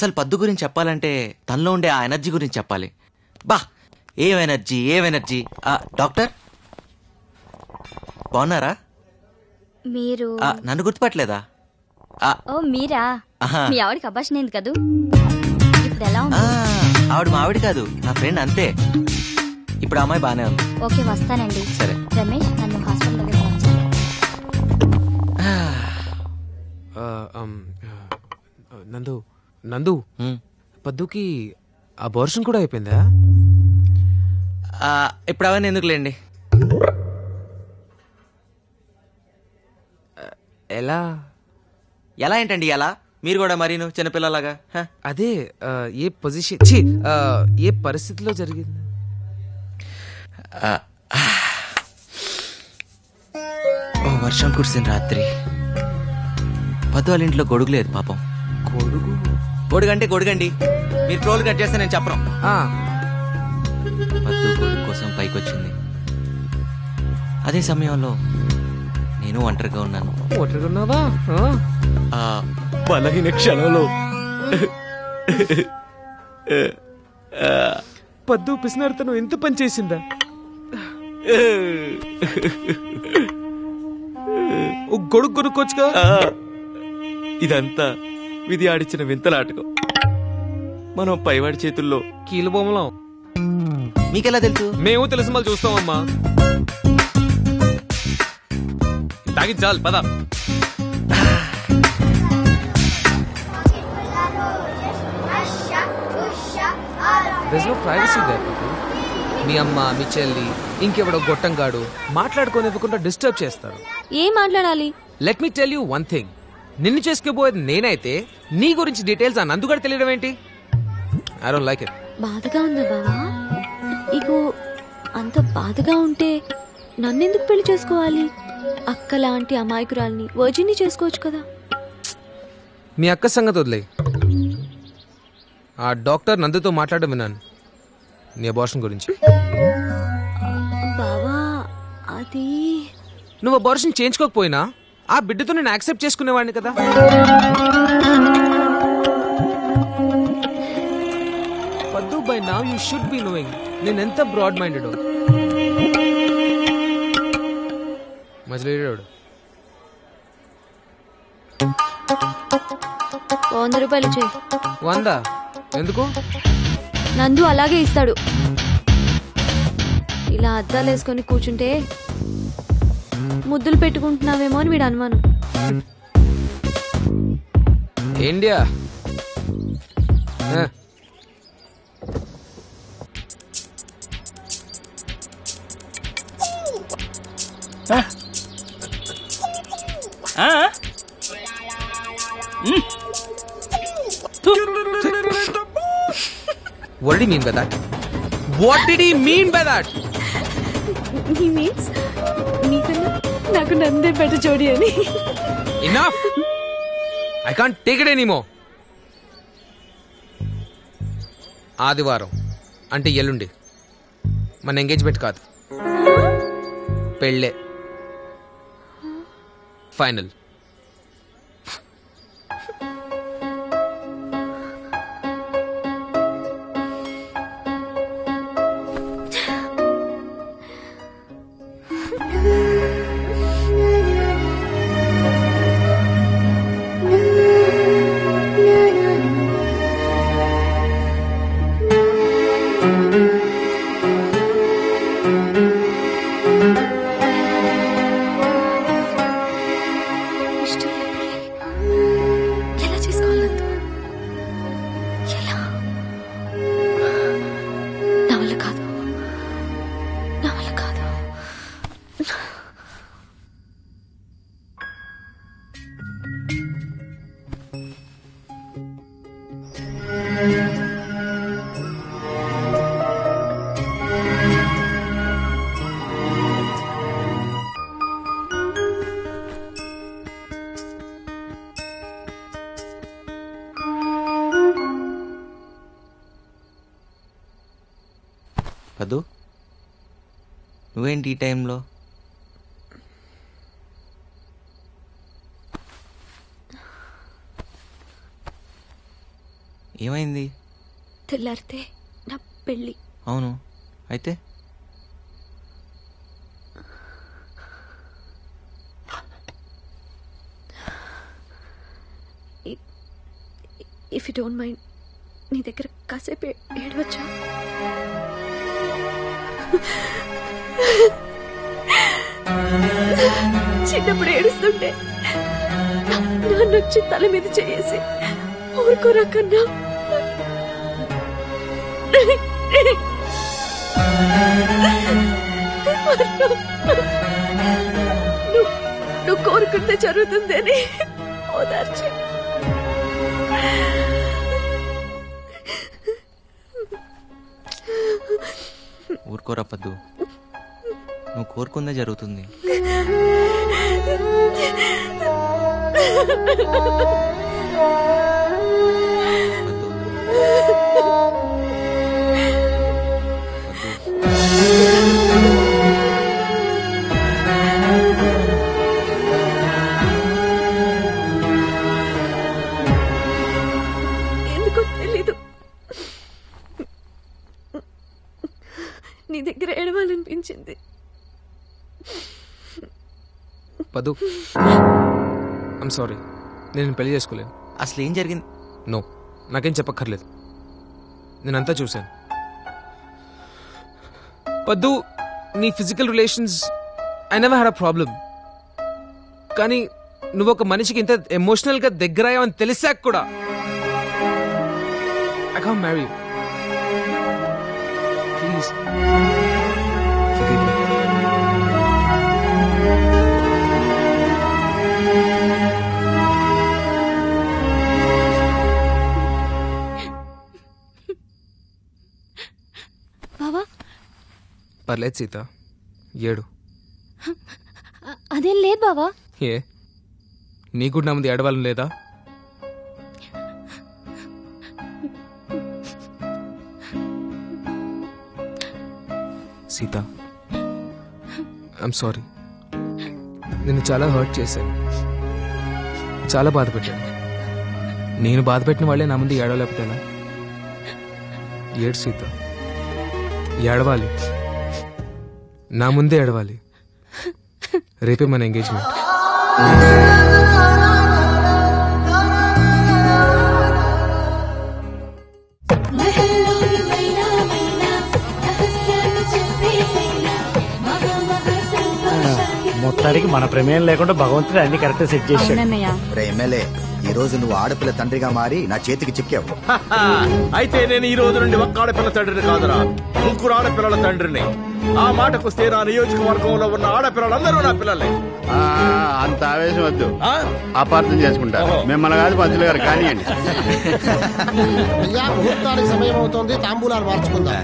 అసలు పద్దు గురించి చెప్పాలంటే తనలో ఉండే ఆ ఎనర్జీ గురించి చెప్పాలి. బా ఏం ఎనర్జీ. డాక్టర్ బాగున్నారా? మీరు నన్ను గుర్తుపట్టలేదా? ఓ మీరా? మీ ఆవిడకి అభాషణ అయింది కదూ, ఇప్పుడు ఎలా ఉంది? ఆవిడ మా ఆవిడ కాదు, నా ఫ్రెండ్ అంతే. ఇప్పుడు అమ్మాయి బానే ఉంది. ఓకే వస్తానండి. సరే రమేష్ నన్ను హాస్పిటల్ దగ్గర వచ్చాను. నందు పద్దుకి అబార్షన్ కూడా అయిపోయిందా? ఇప్పుడు అవన్నీ ఎందుకులేండి. ఎలా ఎలా ఏంటండి ఎలా? మీరు కూడా మరీను చిన్నపిల్లలాగా. అదే ఏ పొజిషన్ ఏ పరిస్థితిలో జరిగింది? ఓ వర్షం కురిసిన రాత్రి పద్దు వాళ్ళ ఇంట్లో గొడుగు లేదు పాపం. గొడుగంటే గొడుగండి, మీరు ట్రోల్ కట్ చేస్తే నేను చెప్పను. పద్దు గొడుగు కోసం పైకొచ్చింది. అదే సమయంలో నేను ఒంటరిగా ఉన్నాను. ఒంటరిగా బలహీన క్షణంలో పద్దు పిసినారుతను ఎంత పని చేసిందా? గొడుగు కొనుక్కోవచ్చుగా. ఇదంతా విధి ఆడిచ్చిన వింతలాటకం. మనం పైవాడి చేతుల్లో కీలుబొమ్మలం. మీకెలా తెలుసు? మేము తెలిసి మళ్ళీ చూస్తామమ్మా. తాగించాలి పద. There's no privacy there. మీ అమ్మ, మీ చెల్లి, ఇంకెవడో గొట్టంగాడు మాట్లాడుకోనివ్వకుండా డిస్టర్బ్ చేస్తారు. ఏం మాట్లాడాలి? Let me tell you one thing. నిన్ను చేసుకోబోయేది నేనైతే నీ గురించి డీటెయిల్స్ ఆ నందుగాడు తెలియడం ఏంటి? I don't like it. బాధగా ఉందా బావా? ఇగో అంత బాధగా ఉంటే నన్నెందుకు పెళ్లి చేసుకోవాలి? అక్క లాంటి అమాయకురాల్ని వర్జిన్ని చేసుకోవచ్చు కదా. మీ అక్క సంగతి వదిలేయ్. ఆ డాక్టర్ నందుతో మాట్లాడడం విన్నాను నీ అబార్షన్ గురించి. బావా అది నువ్వు అబార్షన్ చేయించుకోకపోయినా ఆ బిడ్డతో నేను యాక్సెప్ట్ చేసుకునేవాడిని కదా. పద్దు by now you should be knowing నేను ఎంత బ్రాడ్ మైండెడ్. మజిలీడాడు 100 రూపాయలు చేయి. 100 ఎందుకు? నందు అలాగే ఇస్తాడు. ఇలా అద్దాలు వేసుకొని కూర్చుంటే ముద్దులు పెట్టుకుంటున్నావేమో అని వీడు అనుమానం. India What did he mean by that? What did he mean by that? He means నీకన్నా నాకు నందే బెటర్ జోడి అని. Enough! I can't take it anymore. ఆదివారం అంటే ఎల్లుండి మన ఎంగేజ్మెంట్ కాదు, పెళ్ళే ఫైనల్. పద్దు నువ్వేంటి ఈ టైంలో? ఏమైంది? తెల్లారితే నా పెళ్ళి. అవును, అయితే ఇఫ్ యూ డోంట్ మైండ్ నీ దగ్గర కాసేపు ఏడవచ్చా? చిన్నప్పుడు ఏడుస్తుంటే నాన్నొచ్చి తల మీద చేసి ఊరుకోరా కన్నా నువ్వు కోరుకుంటే జరుగుతుంది అని ఓదార్చి ఊరుకోరా పద్దు, నువ్వు కోరుకుందే జరుగుతుంది. ఎందుకో తెలీదు, నీ దగ్గర ఏడవాలనిపించింది. పదు, ఐమ్ సారీ, నేను పెళ్లి చేసుకోలేను. అసలు ఏం జరిగింది? నో, నాకేం చెప్పక్కర్లేదు, నేనంతా చూశాను. పద్దు, నీ physical relations I never had a problem. కానీ నువ్వు ఒక మనిషికి ఇంత ఎమోషనల్గా దగ్గరయ్యావని తెలిసాక కూడా ఐ కాంట్ మ్యారీ. ప్లీజ్ బావా. పర్లేదు సీత, ఏడు. అదేం లేదు బావా. ఏ, నీకు నా ముందు ఏడవాలని లేదా? సీత, ఐఎమ్ సారీ, నిన్ను చాలా హర్ట్ చేశాను, చాలా బాధ పెట్టాను. నేను బాధ పెట్టిన వాళ్ళే నా ముందు ఏడవలేకపోతే ఎలా? ఏడు సీత, ఏడవాలి, నా ముందే ఏడవాలి. రేపే మన ఎంగేజ్మెంట్. మొత్తానికి మన ప్రమేయం లేకుండా భగవంతుడు అన్ని కరెక్ట్ సెట్ చేశాడు. ఎమ్మెల్యే, ఈ రోజు నువ్వు ఆడపిల్ల తండ్రిగా మారి నా చేతికి చిక్కావు. అయితే నేను ఈ రోజు నుండి ఒక్క ఆడపిల్ల తండ్రిని కాదురా, ముగ్గురు ఆడపిల్లల తండ్రిని. ఆ మాటకొస్తే నా నియోజకవర్గంలో ఉన్న ఆడపిల్లలందరూ నా పిల్లలే. అంత ఆవేశం వద్దు, అపార్థం చేసుకుంటా. మిమ్మల్ని కాదు పంతులు గారు కానివ్వండి. ముహూర్తానికి సమయం అవుతోంది, తాంబూలాలు మార్చుకుందాం.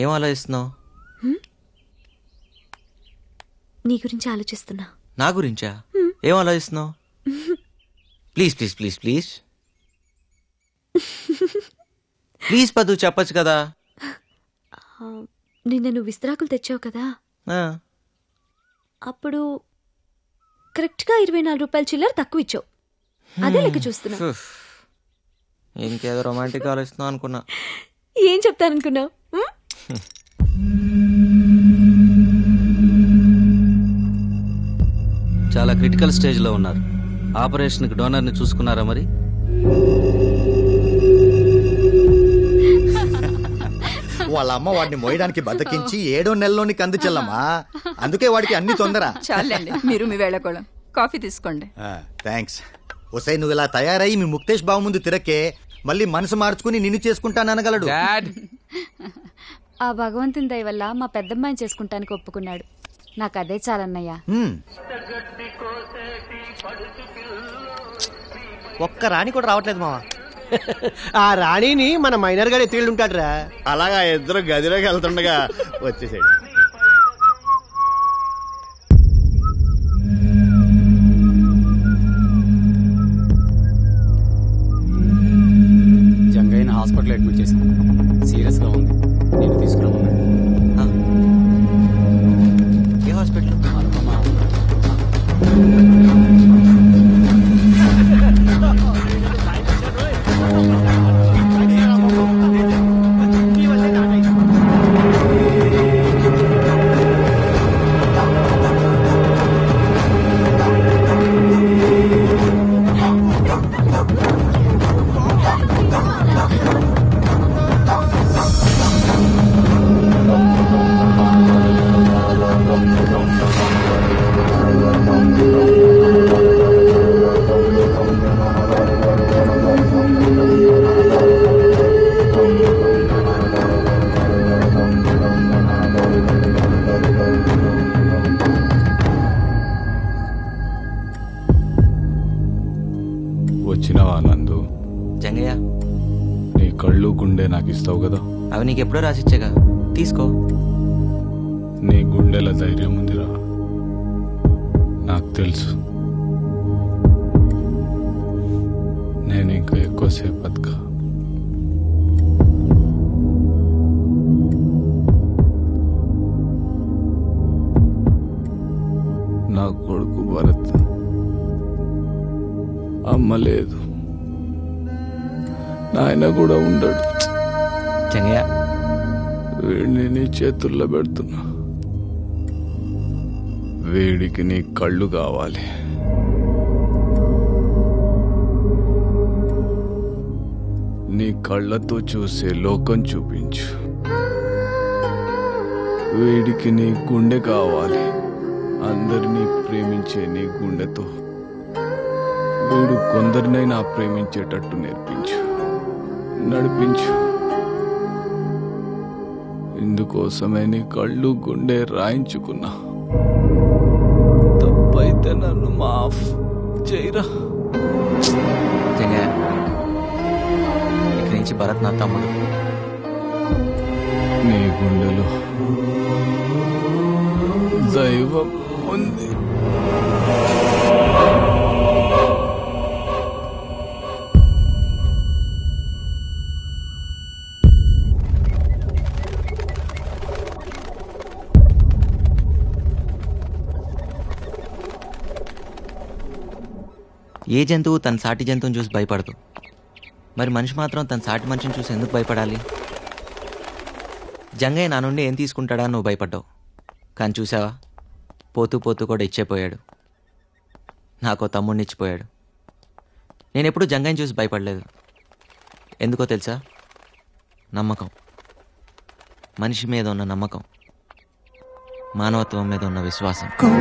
ఏం ఆలోచిస్తున్నావు? నీ గురించి ఆలోచిస్తున్నా. నా గురించా? ఏం ఆలోచిస్తున్నావు? Please please please please please పద్దు, చెప్పచ్చు కదా. నిన్న నువ్వు విస్తరాకులు తెచ్చావు కదా, అప్పుడు కరెక్ట్ గా 24 రూపాయల చిల్లర తక్కువ ఇచ్చావు. అదే లెక్క చూస్తున్నా. ఇంకేదో రొమాంటిక్ ఆలోచిస్తున్నావు అనుకున్నా. ఏం చెప్తాననుకున్నావు? చాలా క్రిటికల్ స్టేజ్ లో ఉన్నారు. ఆపరేషన్ కి డోనర్ ని చూసుకున్నారా మరి? వాళ్ళ అమ్మ వాడిని మోయడానికి బతికించి 7వ నెలలోని కంది చెల్లమ్మా. అందుకే వాడికి అన్ని తొందర. చాలండి, మీరు మీ వేళకోళం. కాఫీ తీసుకోండి. థ్యాంక్స్. ఒసై, నువ్వు ఇలా తయారయ్యి మీ ముక్తేష్ బాబు ముందు తిరక్కే మళ్ళీ మనసు మార్చుకుని నిన్ను చేసుకుంటాననగలడు. ఆ భగవంతుని దయ వల్ల మా పెద్దమ్మాయిని చేసుకుంటానికి ఒప్పుకున్నాడు. నాకు అదే చాలన్నయ్యా. ఒక్క రాణి కూడా రావట్లేదు మావా. ఆ రాణిని మన మైనర్ గారు ఎత్తిళ్ళుంటాడు రా. అలాగా ఇద్దరు గదిలోకి వెళ్తుండగా వచ్చేసాడు. చేశాను. సీరియస్ గా ఉంది. నేను తీసుకురామన్నాను. ఏ హాస్పిటల్? వచ్చినావా నందు? జంగయ్య, నీ కళ్ళు గుండె నాకు ఇస్తావు కదా? అవి నీకు ఎప్పుడో రాసిచ్చాగా, తీసుకో. నీ గుండెల ధైర్యం ఉందిరా, నాకు తెలుసు. నేను ఇంకా ఎక్కువసేపు బతక. నా కొడుకు భరత్, అమ్మ లేదు, నాయన కూడా ఉండడు. జంగయ్య, వీడిని నీ చేతుల్లో పెడుతున్నా. వీడికి నీ కళ్ళు కావాలి. నీ కళ్ళతో చూసే లోకం చూపించు. వీడికి నీ గుండె కావాలి, అందరినీ ప్రేమించే నీ గుండెతో. వీడు కొందరినైనా ప్రేమించేటట్టు నేర్పించు, నడిపించు. ఇందుకోసమే నీ కళ్ళు గుండె రాయించుకున్నా. తప్పైతే నన్ను మాఫ్ చేయరా. జంగయ్య, ఇక్కడి నుంచి భరత్ నా తమ్ముడు. నీ గుండెలో దైవం ఉంది. ఏ జంతువు తన సాటి జంతువుని చూసి భయపడదు, మరి మనిషి మాత్రం తన సాటి మనిషిని చూసి ఎందుకు భయపడాలి? జంగయ్య నా నుండి ఏం తీసుకుంటాడా నువ్వు భయపడ్డావు, కానీ చూసావా, పోతూ పోతూ కూడా ఇచ్చేపోయాడు. నాకో తమ్ముడిని ఇచ్చిపోయాడు. నేను ఎప్పుడూ జంగయ్యని చూసి భయపడలేదు. ఎందుకో తెలుసా? నమ్మకం. మనిషి మీద ఉన్న నమ్మకం, మానవత్వం మీద ఉన్న విశ్వాసం.